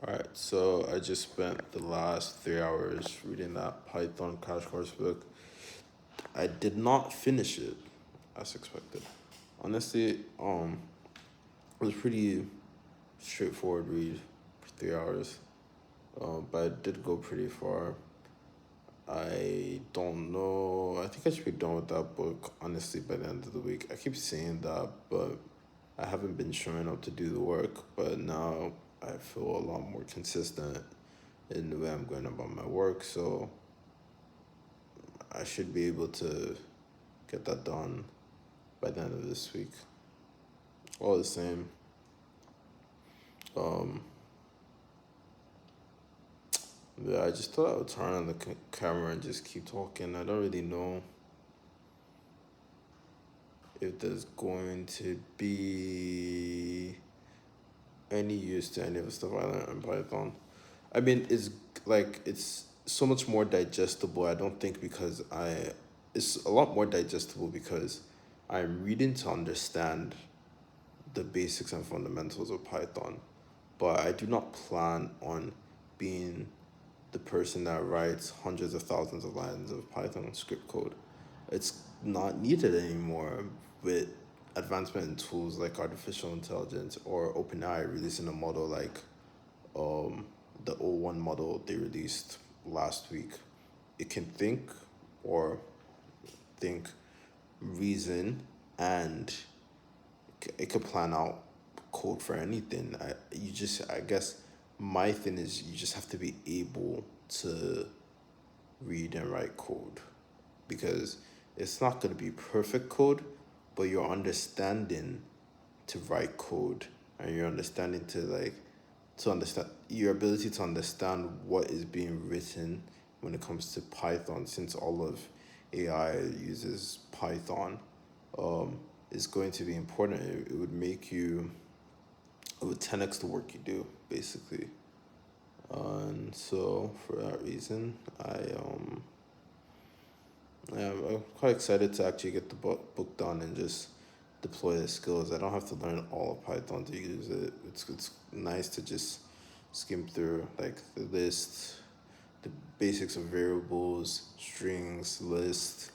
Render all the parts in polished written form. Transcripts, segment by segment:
Alright, so I just spent the last 3 hours reading that Python Crash Course book. I did not finish it as expected. Honestly, it was pretty straightforward read for 3 hours. But I did go pretty far. I don't know. I think I should be done with that book honestly by the end of the week. I keep saying that, but I haven't been showing up to do the work. But now I feel a lot more consistent in the way I'm going about my work. So I should be able to get that done by the end of this week. All the same, um, yeah, I just thought I would turn on the camera and just keep talking. I don't really know if there's going to be any use to any of the stuff I learned in Python. I mean, it's so much more digestible. I don't think because it's a lot more digestible because I'm reading to understand the basics and fundamentals of Python, but I do not plan on being the person that writes hundreds of thousands of lines of Python script code. It's not needed anymore with advancement in tools like artificial intelligence or OpenAI releasing a model like um, the O1 model they released last week. It can or think, reason, and it could plan out code for anything. I guess my thing is you just have to be able to read and write code because it's not going to be perfect code, but your understanding to write code and your understanding to understand your ability to understand what is being written when it comes to Python, since all of AI uses Python, um, is going to be important. It would make you, it would 10x the work you do, basically. And so for that reason, I'm quite excited to actually get the book done and just deploy the skills. I don't have to learn all of Python to use it. It's nice to just skim through like the list, the basics of variables, strings, list,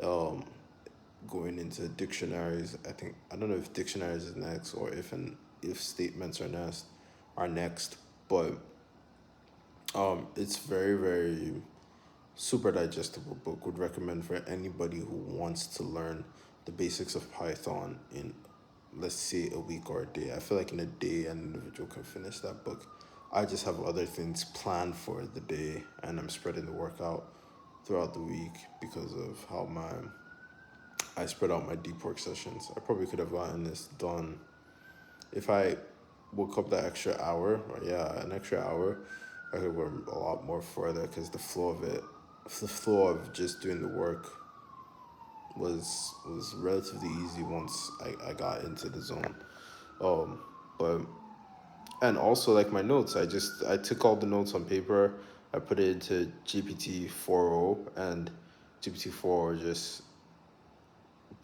um, going into dictionaries. I don't know if dictionaries is next or if statements are next, but it's very super digestible book. Would recommend for anybody who wants to learn the basics of Python in, let's say, a week or a day. I feel like in a day an individual can finish that book. I just have other things planned for the day and I'm spreading the work out throughout the week because of how my I spread out my deep work sessions. I probably could have gotten this done if I woke up that extra hour, or yeah, an extra hour. I could go a lot more further because the flow of just doing the work was relatively easy once I got into the zone. Um, but and also like my notes, I took all the notes on paper, I put it into GPT 4.0, and GPT 4 just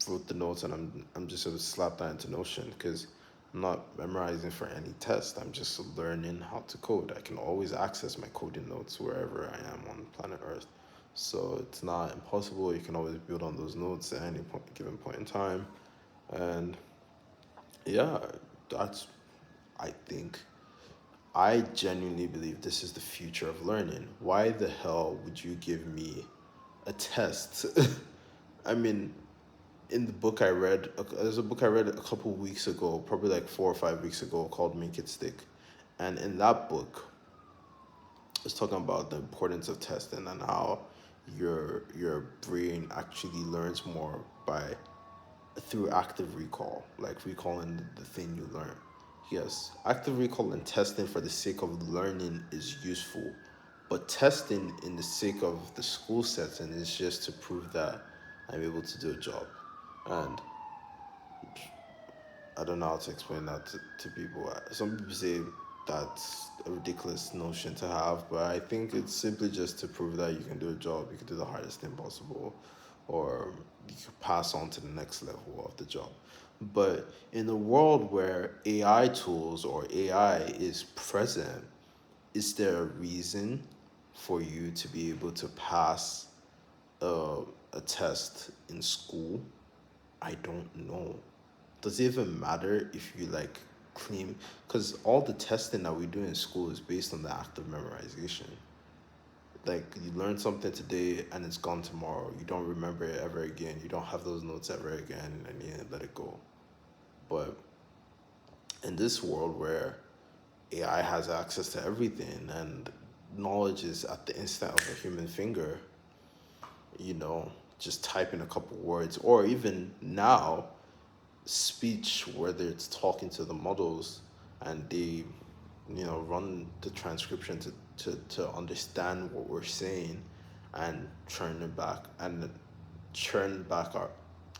wrote the notes, and I'm just gonna slap that into Notion because I'm not memorizing for any test. I'm just learning how to code. I can always access my coding notes wherever I am on planet Earth. So it's not impossible. You can always build on those notes at any given point in time. And yeah, that's, I think, I genuinely believe this is the future of learning. Why the hell would you give me a test? I mean, in the book I read, there's a book I read a couple weeks ago, probably like 4 or 5 weeks ago, called Make It Stick. And in that book, it's talking about the importance of testing and how your brain actually learns more by through active recall, like recalling the thing you learn. Yes, active recall and testing for the sake of learning is useful, but testing in the sake of the school setting is just to prove that I'm able to do a job. And I don't know how to explain that to people. Some people say that's a ridiculous notion to have, but I think it's simply just to prove that you can do a job, you can do the hardest thing possible, or you can pass on to the next level of the job. But in a world where AI tools or AI is present, is there a reason for you to be able to pass a, a test in school? I don't know. Does it even matter if you like clean? Because all the testing that we do in school is based on the act of memorization. Like you learn something today and it's gone tomorrow. You don't remember it ever again. You don't have those notes ever again, and you let it go. But in this world where AI has access to everything and knowledge is at the instant of a human finger, you know, just type in a couple words, or even now, speech, whether it's talking to the models and they, run the transcription to understand what we're saying and churn back our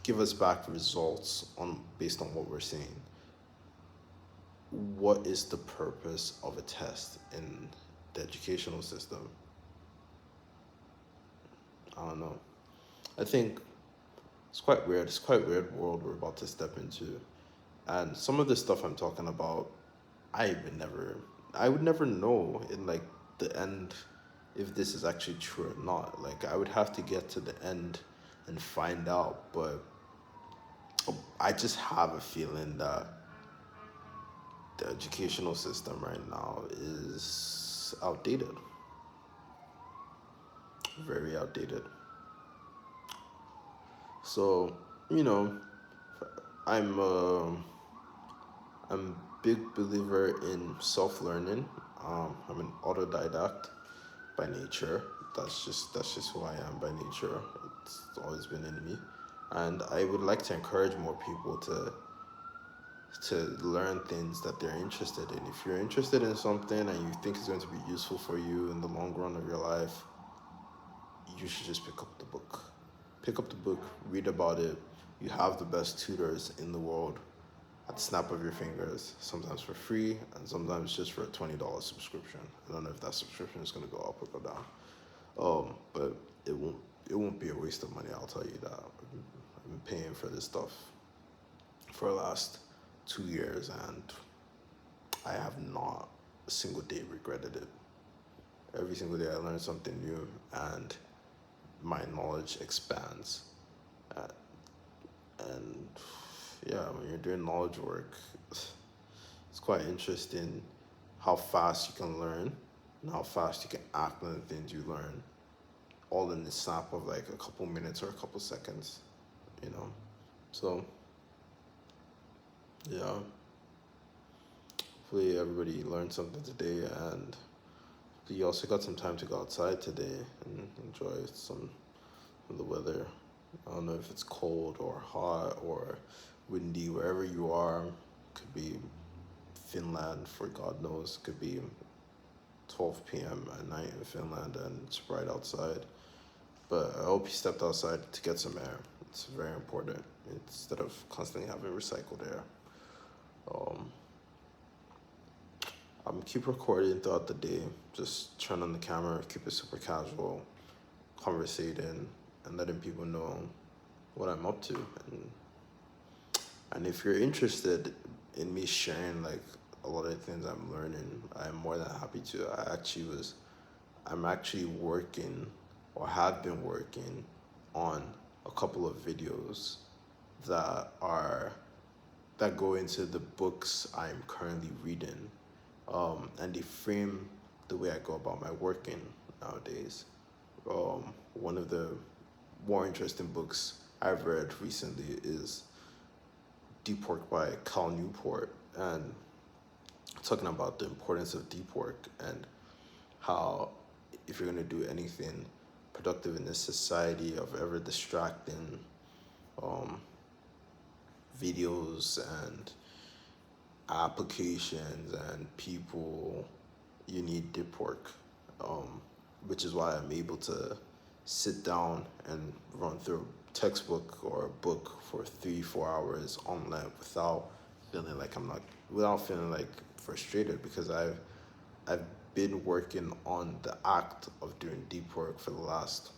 give us back results on based on what we're saying. What is the purpose of a test in the educational system? I don't know. I think it's quite weird. It's quite weird world we're about to step into. And some of the stuff I'm talking about, I would never know in like the end if this is actually true or not. Like I would have to get to the end and find out. But I just have a feeling that the educational system right now is outdated, very outdated. So, you know, I'm I'm a big believer in self-learning. I'm an autodidact by nature. That's just who I am by nature. It's always been in me, and I would like to encourage more people to learn things that they're interested in. If you're interested in something and you think it's going to be useful for you in the long run of your life, you should just pick up the book. Pick up the book, read about it. You have the best tutors in the world at the snap of your fingers, sometimes for free and sometimes just for a $20 subscription. I don't know if that subscription is gonna go up or go down. But it won't it won't be a waste of money, I'll tell you that. I've been paying for this stuff for the last 2 years and I have not a single day regretted it. Every single day I learn something new and my knowledge expands. Uh, and yeah, when you're doing knowledge work, it's quite interesting how fast you can learn and how fast you can act on the things you learn, all in the snap of like a couple minutes or a couple seconds, you know? So, yeah, hopefully everybody learned something today and you also got some time to go outside today and enjoy some of the weather. I don't know if it's cold or hot or windy, wherever you are. Could be Finland, for God knows. Could be 12 p.m. at night in Finland and it's bright outside. But I hope you stepped outside to get some air. It's very important instead of constantly having recycled air. Um, I'm keep recording throughout the day. Just turn on the camera, keep it super casual, conversating, and letting people know what I'm up to. And if you're interested in me sharing like a lot of the things I'm learning, I'm more than happy to. I'm actually working or have been working on a couple of videos that are that go into the books I'm currently reading, and they frame the way I go about my working nowadays. One of the more interesting books I've read recently is Deep Work by Cal Newport, and talking about the importance of deep work and how if you're going to do anything productive in this society of ever distracting um, videos and applications and people, you need deep work, which is why I'm able to sit down and run through a textbook or a book for 3 4 hours on length feeling like I'm not without feeling like frustrated because I've been working on the act of doing deep work for the last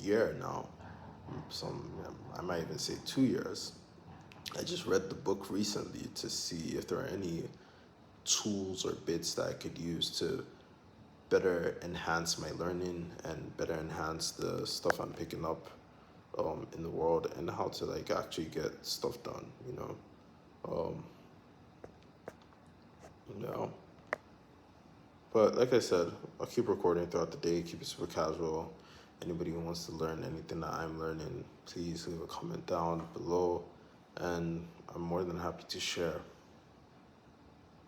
year now. Some I might even say 2 years. I just read the book recently to see if there are any tools or bits that I could use to better enhance my learning and better enhance the stuff I'm picking up in the world, and how to like actually get stuff done, Um, you know. But like I said, I'll keep recording throughout the day, keep it super casual. Anybody who wants to learn anything that I'm learning, please leave a comment down below, and I'm more than happy to share.